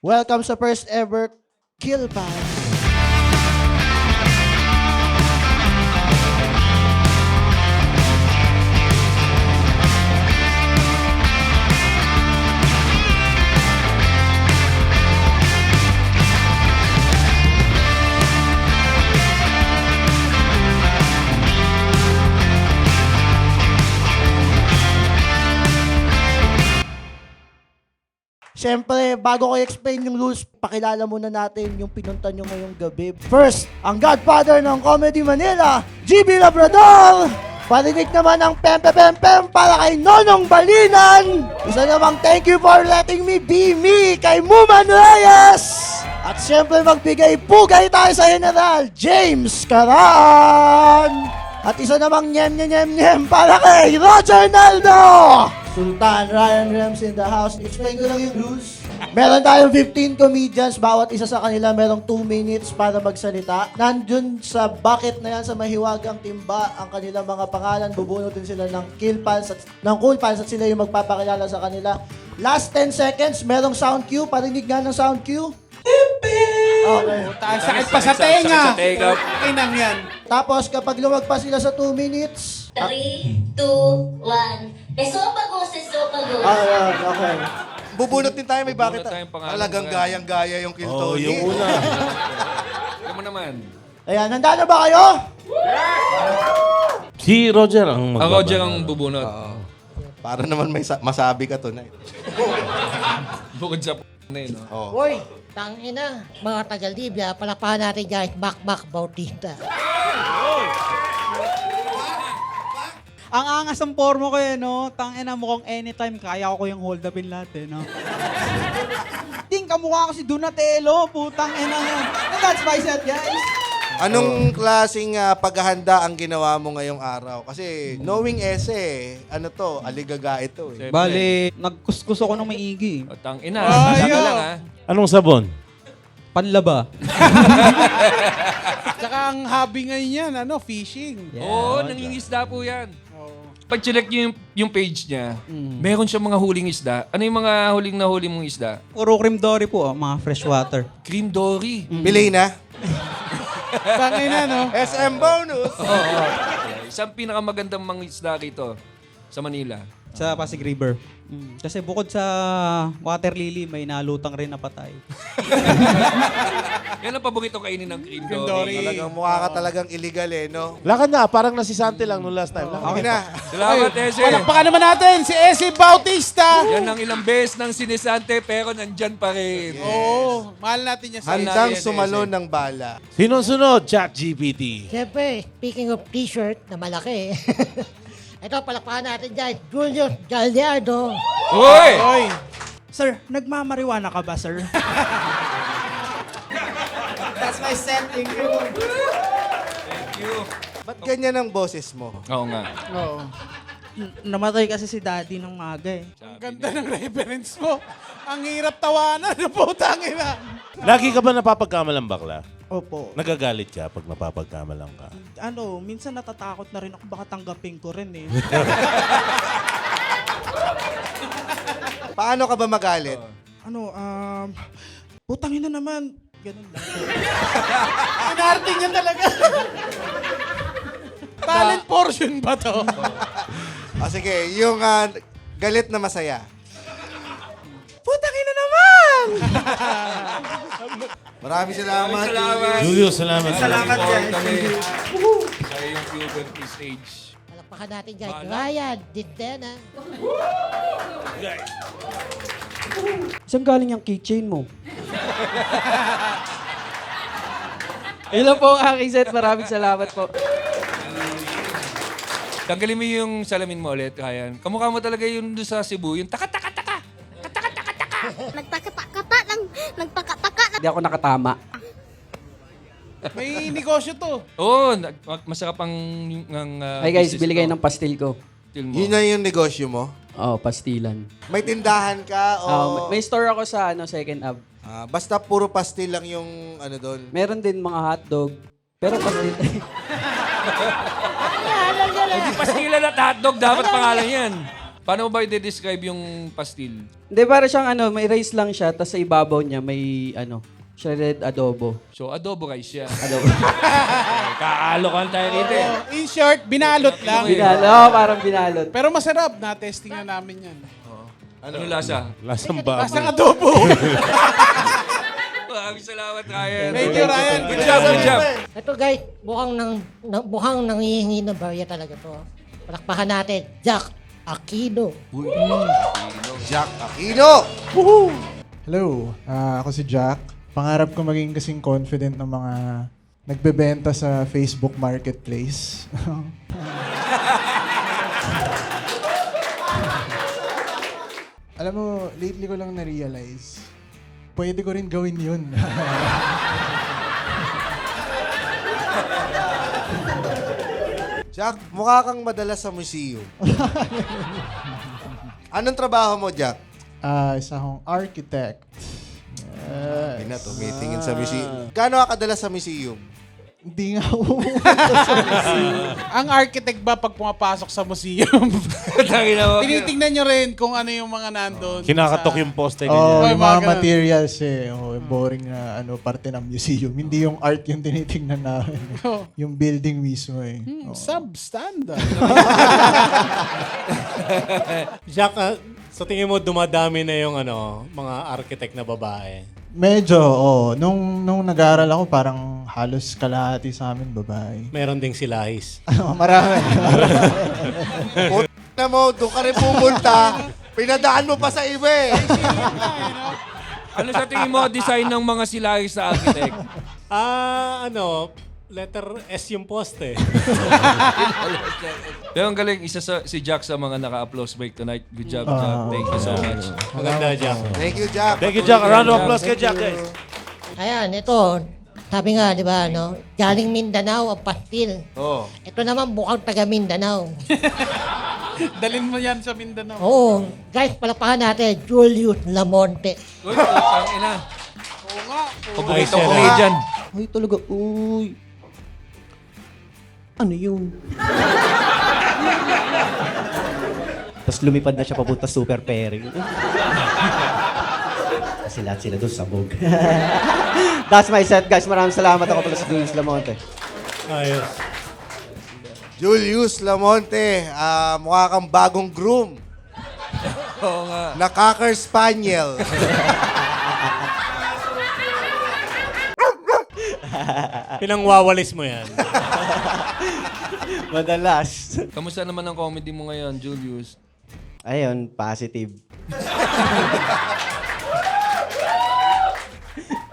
Welcome sa first ever Kill Pass. Siyempre, bago ko i-explain yung rules, pakilala muna natin yung pinunta nyo ngayong gabi. First, ang godfather ng Comedy Manila, GB Labrador! Parinig naman ang pem-pem-pem para kay Nonong Balinan! Isa namang thank you for letting me be me kay Muman Reyes! At siyempre, magbigay pugay tayo sa General James Caran! At isa namang nyem para kay Roger Naldo! Sultan Ryan Rems in the house. Explain ko lang yung rules. Meron tayong 15 comedians. Bawat isa sa kanila merong 2 minutes para magsalita. Nandun sa bucket na yan sa mahiwagang timba ang kanilang mga pangalan. Bubunutin sila ng cool pals at sila yung magpapakilala sa kanila. Last 10 seconds, merong sound cue. Parinig nga ng sound cue. Okay. Sakit pa sa tenga. Inang yan. Tapos kapag lumagpas sila sa 2 minutes, 3, 2, 1. Esopago, esopago. okay. Bubunot din tayo, may bakit? Bubunot tayong pangalan, Talagang mga- gayang-gaya yung Kiltoni. yung una. Alam mo naman. Ayan, handa na ba kayo? Si Roger ang Ang Roger ang bubunot. Para naman may masabi ka tonight. Bukod sa na yun, no? Oh. Hoy, tangina. Mga taga-Libya, palakpakan natin guys. Bakbak Bautista. Ang angas ng forma ko eh, no? Tangina mukhang anytime kaya ko yung hold upin lahat eh, no? Ting, kamukha ko si Donatello, putang ina. And that's my set, guys. Anong klaseng paghahanda ang ginawa mo ngayong araw? Kasi knowing ese, ano to, aligaga ito eh. Bale, nagkuskus ako ng maigi. O, tang ina. Ay, Ay, oh. lang, ha? Anong sabon? Panlaba. Tsaka ang hobby ngayon yan, ano, fishing. Oo, nangingisda po yan. Pag check niyo yung page niya, meron siya mga huling isda. Ano yung mga huling na huli mong isda? Puro cream dory po, mga freshwater. Cream dory. Pili na. Tangina, no? SM bonus! Isang pinakamagandang mga isda rito sa Manila. Sa Pasig River. Kasi bukod sa water lily, may nalutang rin na patay. Yan ang paborito kainin ng cream dory. Talagang mukha ka talagang illegal eh, no? Lakad na, parang nasisante lang nung last time. Okay na. Salamat, Ese. Palakpakan naman natin si Ese Bautista! Yan ang ilang beses ng sinisante pero nandyan pa rin. Oo, mahal natin niya sa Handang Yes, sumalo ng bala. Sinong sunod? ChatGPT. Siyempre, speaking of t-shirt na malaki. Ito, palakpakan natin guys. Julius Gallardo. Uy! Oy! Sir, nagmamariwana ka ba, sir? That's my set. Thank you. Thank you. Ba't ganyan ang boses mo? Oo nga. Oo. Namatay kasi si daddy ng maga eh. Ang ganda ng reference mo. Ang hirap tawanan. Putang ina. Lagi ka ba napapagkamalang bakla? Opo. Nagagalit ka pag napapagkamalang ka? Ano, minsan natatakot na rin ako baka tanggapin ko rin eh. Paano ka ba magalit? Ano, putang ina naman. Ganun lang. Inarte niya talaga. Talent portion ba to? Sige, yung galit na masaya. Putang ina naman! Maraming salamat. Salamat. Julius, salamat. Salamat guys. Sa iyong puberty stage. Palakpakan natin guys. Ryan Dintena. Saan galing yung keychain mo? Yun lang po ang aking set. Maraming salamat po. Tanggalin mo yung salamin mo ulit, Ryan. Kamukha mo talaga yun doon sa Cebu. Yung taka-taka-taka. Nagpakataka lang. Nagpakataka lang. Hindi ako nakatama. May negosyo to. Oo, masarap ang Ay guys, business bili kayo mo. ng pastil ko. Pastil mo. Yun na yung negosyo mo? Oh, pastilan. May tindahan ka o... May store ako sa Second Ave. basta puro pastil lang yung ano doon. Meron din mga hotdog. Pero pastil. Hindi pastilan at hotdog, dapat pangalan yan. Paano mo ba i-describe yung pastil? Hindi, para siyang may rice lang siya, tapos sa ibabaw niya may shredded adobo. So, adobo rice yan. Adobo. Kaalokan tayo rito eh. In short, binalot lang. Parang binalot. Pero masarap. Na-testing na namin yan. Ano lasa? Lasang baboy. Lasang adobo. Maraming salamat, Ryan. Thank you, Ryan. Good job, good job. Ito guys, mukhang nangihingi ng barya talaga to. Palakpakan natin, Jack Aquino. Jack Aquino! Hello, ako si Jack. Pangarap ko maging kasing confident ng mga nagbebenta sa Facebook Marketplace. Alam mo, lately ko lang na-realize, pwede ko rin gawin yun. Jack, mukha kang madalas sa museum. Anong trabaho mo, Jack? Isa akong architect. Yes. Ina, tumitingin sa museum. Gaano ka kadalas sa museum? Hindi nga ako. Ang architect ba pag pumapasok sa museum? Tinitingnan nyo rin kung ano yung mga nandun. Kinakatok yung poste Oh, ganyan. yung mga materials boring na parte ng museum. Hindi yung art yung tinitingnan namin. Yung building mismo Substandard. Jack, sa tingin mo dumadami na yung mga architect na babae? Medyo, nung nag-aaral ako, parang halos kalahati sa amin babae. Meron ding silahis. Marami. Na mo, doon ka rin pumunta. Pinadaan mo pa sa iba eh. Ano sa tingin mo design ng mga silahis sa architect? Letter S yung poste. Pero ang galing, si Jack sa mga naka-applause break tonight. Good job, Jack. Thank you so much. Maganda, Jack. Thank you, Jack. Thank you, Jack. A round of applause kay Jack, guys. Ayan, ito. Sabi nga, di ba, galing Mindanao ang pastil. Oh. Ito naman mukhang taga Mindanao. Dalin mo yan sa Mindanao. Oo. Guys, palakpakan natin, Julius Lamonte. Good, ang ina. Oo nga. Paborito comedian. Ay, talaga, uy. Ano yun? Tapos lumipad na siya papunta Super Pairing. Kasi lahat sila doon sabog. That's my set, guys. Maraming salamat ako pala sa Julius Lamonte. Ayos. Julius Lamonte, mukha kang bagong groom. Oo nga. Na Cocker Spaniel. Pinangwawalis mo yan. Madalas. Kamusta naman ang comedy mo ngayon, Julius? Ayun, positive.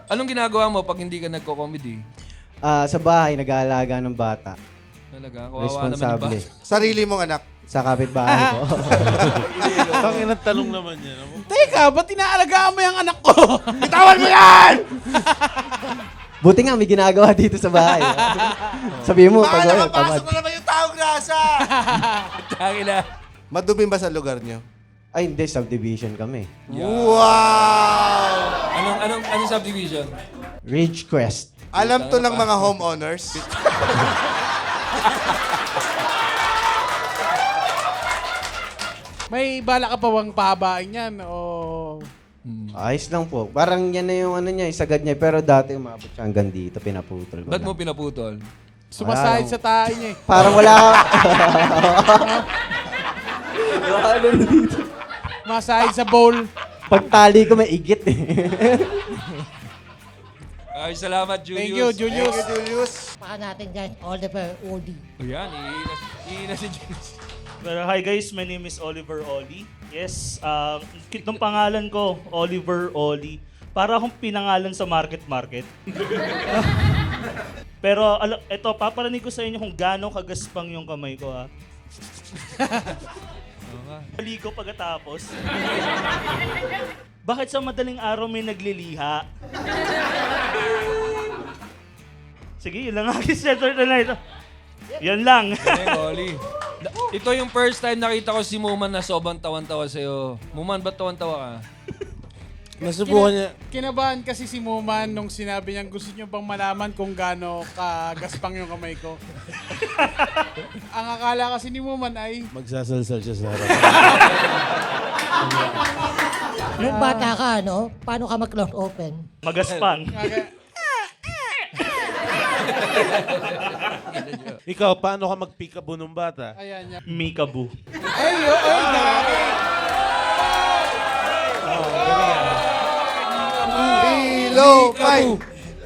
Anong ginagawa mo pag hindi ka nagko-comedy? Sa bahay, nag-aalaga ng bata. Talaga? Kawawa naman yung Responsable. bata. Sarili mong anak. Sa kapitbahay ko. Tangin ang talong naman yan. Teka, ba't inaalagaan mo yung anak ko? Bitawan mo yan! Buti nga, may ginagawa dito sa bahay. Sabihin mo, pag Paano tamad. mapasok mo naman yung taong grasa? Tangina. Madumi ba sa lugar nyo? Ay, hindi. Subdivision kami. Wow! Anong subdivision? Ridgecrest. Alam to ng mga homeowners. May bala ka pa bang pahabain yan? O... Ayos lang po. Parang yan na yung niya, isagad niya. Pero dati umabot siya hanggang dito, pinaputol ko Ba't lang. mo pinaputol? Sumasahid sa tayo niya eh. Parang wala ka. dito. Masahid sa bowl. Pagtali ko may igit eh. Ay, salamat, Julius. Thank you, Julius. Thank you, Julius. Palakpakan natin, guys, Oliver Odi. Ayan, iina si Julius. Hi guys, my name is Oliver Oli. Yes, cute ng pangalan ko, Oliver Oli. Para akong pinangalan sa market. Pero ito, paparinig ko sa inyo kung gaano kagaspang yung kamay ko ha. Maligo pagkatapos. Bakit sa madaling araw may nagliliha? Sige, yun lang aking setter na ito. Yan lang. Galing, Oli. Ito yung first time nakita ko si Muman na sobrang tawan-tawa sa'yo. Muman, ba't tawan-tawa ka? Nasubukan niya. Kinabahan kasi si Muman nung sinabi niyang gusto niyo bang malaman kung gaano kagaspang yung kamay ko. Ang akala kasi ni Muman ay Magsasalsal siya sa harap. Nung bata ka, no? Paano ka mag-close open? Magaspang. Ikaw, paano ka mag-peekaboo nung bata? ayan niya. Mikabu. Ay, grabe. Pillow fight!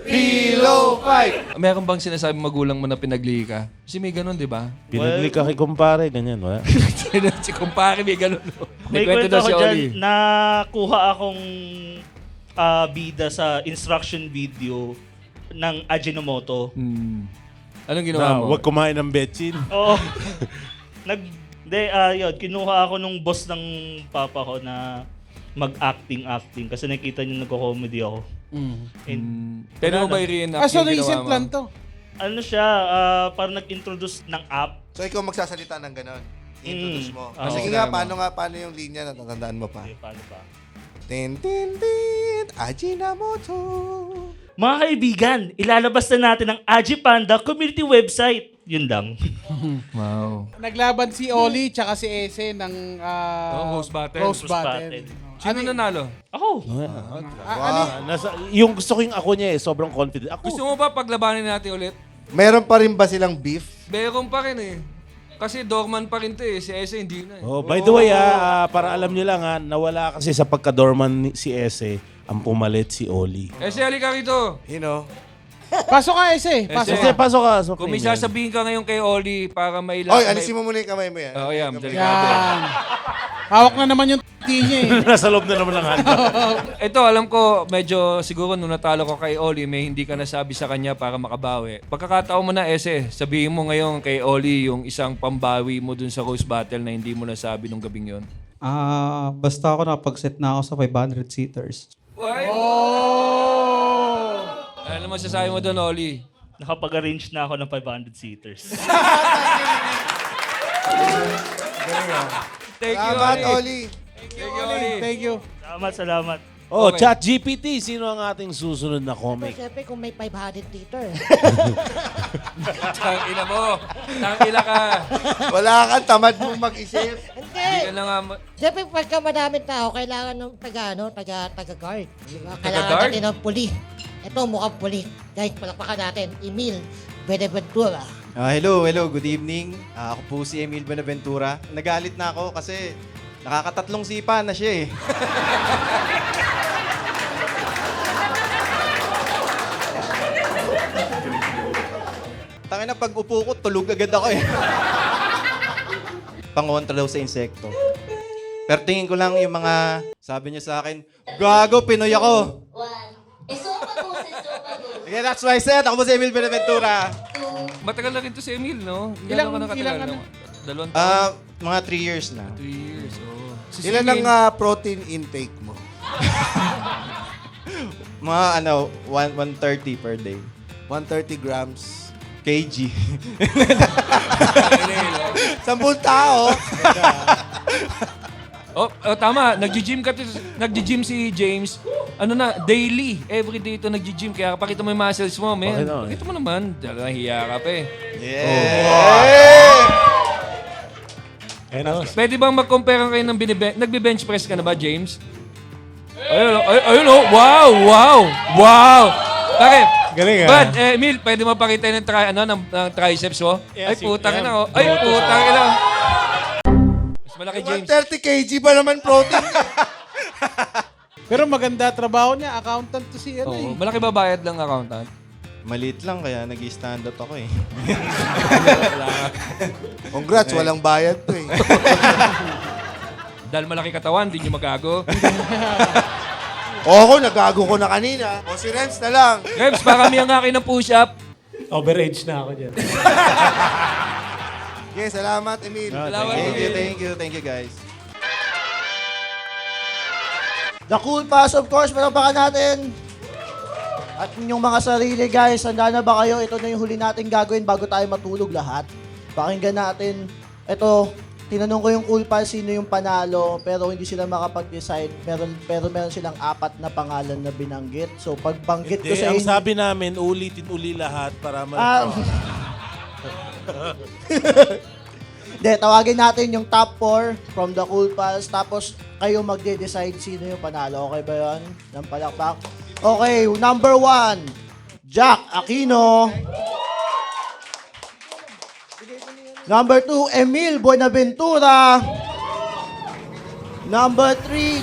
Pillow fight! Meron bang sinasabi magulang mo na pinagli ka? Kasi may ganun, di ba? Pinagli ka kay kumpare, ganyan, wala? Si kumpare may ganun. May kwento kwento daw ako si dyan, Oli. nakuha akong bida sa instruction video ng Ajinomoto. Anong ginawa Na, mo? huwag kumain ng betchin. Oo. Yun, kinuha ako nung boss ng papa ko na mag-acting kasi nakita niyo nagko-comedy ako. And, Pwede mo wala ba na. i-reenact So yung ginawa recent mo? lang to. Ano siya, parang nag-introduce ng app. So ikaw magsasalita ng ganon. Introduce mo. Oo. Sige nga, paano yung linya? Natatandaan mo pa. Okay, paano ba? Tin, tin, tin, Ajinomoto. Mga kaibigan, ilalabas na natin ang Aji Panda community website. Yun lang. Wow. Naglaban si Oli tsaka si Ese ng Host battle. Roast Roast battle. battle. Sino nanalo? Ako. Yung gusto ko yung ako niya sobrang confident. Ako, Gusto mo ba paglabanin natin ulit? Meron pa rin ba silang beef? Meron pa rin eh. Kasi dorman pa rin to eh. Si Ese hindi na eh. Oh, by the way, para alam niyo lang nawala kasi sa pagka-dorman si Ese, ang pumalit si Oli. Ese, halika rito. You know? Pasok ka, Ese. Pasok Ese. ka. Ese, pasok ka. So, Kung may sasabihin ka ngayon kay Oli para Oy, alisin mo muna yung kamay mo yan. Oo, yan. Delikado. Yan. Hawak na naman yung niya eh. Nasa loob na naman ng handa. Ito, alam ko, medyo siguro nung natalo ko kay Oli, may hindi ka nasabi sa kanya para makabawi. Pagkakataon mo na, Ese, sabihin mo ngayon kay Oli yung isang pambawi mo dun sa roast battle na hindi mo nasabi nung gabing yon. Basta ako nakapag-set na ako sa 500 seaters. Ano masasabi mo dun, Oli? Nakapag-arrange na ako ng 500 seaters. Thank you, Salamat, Oli. Oli. Thank you, Oli. Thank you. Salamat. Oh, Okay. ChatGPT, sino ang ating susunod na comic? Siyempre kung may 500 liter. Tangina mo. Tangina ka. Wala kang tamad mo mag-isip. Hindi ka Hindi. na nga... Siyempre pagka madaming tao, kailangan ng taga-guard. Diba? Kailangan Taga-guard? natin ng puli. Ito mukhang puli. Guys, palakpakan natin. Emil Beneventura. Hello, good evening. Ako po si Emil Benaventura. Nagalit na ako kasi nakakatatlong sipa na siya eh. Tangina, pag upo ko, tulog agad ako eh. Pangontra daw sa insekto. Pero tingin ko lang yung mga sabi niya sa akin, gago, Pinoy ako. 1. Esophagus, esophagus. Okay, that's why I said. Ako po si Emil Benaventura. 2. Matagal na rin to si Emil, no? Ilang- ka na katagal? ilang ano? Dalawang taon? Mga 3 years na. 3 years, oh. Si Ilan Emil, ang protein intake mo? Mga 130 per day. 130 grams. KG. 10 tao. Oh, tama. Nag-gym si James. Ano na, daily. Every day ito nag-gym. Kaya pakita mo yung muscles mo, man. Okay na, Pakita mo naman. Nahiya ka pa eh. Ano? Pwede bang mag-compare kayo ng nagbe-bench press ka na ba, James? Ayun, oh. Wow! Bakit? Galing, But, Emil, pwede mo pakita ng triceps mo? Ay, putang ina, oh. Ay, putang ina. Mas malaki, James. 130 kg ba naman protein? Pero maganda trabaho niya. Accountant to si ano Oo, eh. malaki ba bayad lang accountant? Maliit lang kaya nag-stand up ako eh. Congrats, walang bayad to eh. Dahil malaki katawan, di nyo magago. Ako, nagago ko na kanina. O si Renz na lang. Rems, parami ang akin ng push-up. Overage na ako dyan. Okay, salamat, Emil. Salamat, Thank you guys. The Cool Pass, of course, malapakan natin. At inyong mga sarili, guys, handa na ba kayo? Ito na yung huli natin gagawin bago tayo matulog lahat. Pakinggan natin. Ito, Tinanong ko yung Cool Pals sino yung panalo, pero hindi sila makapag-decide. Pero meron silang 4 na pangalan na binanggit. So, pag banggit ko Hindi, sa ang inyo... sabi namin, ulitin uli lahat para Hindi, tawagin natin yung top 4 from the Cool Pals. Tapos, kayo magde-decide sino yung panalo. Okay ba yun? Ng palakpak. Okay, number 1, Jack Aquino. Number 2, Emil Buenaventura. Number 3,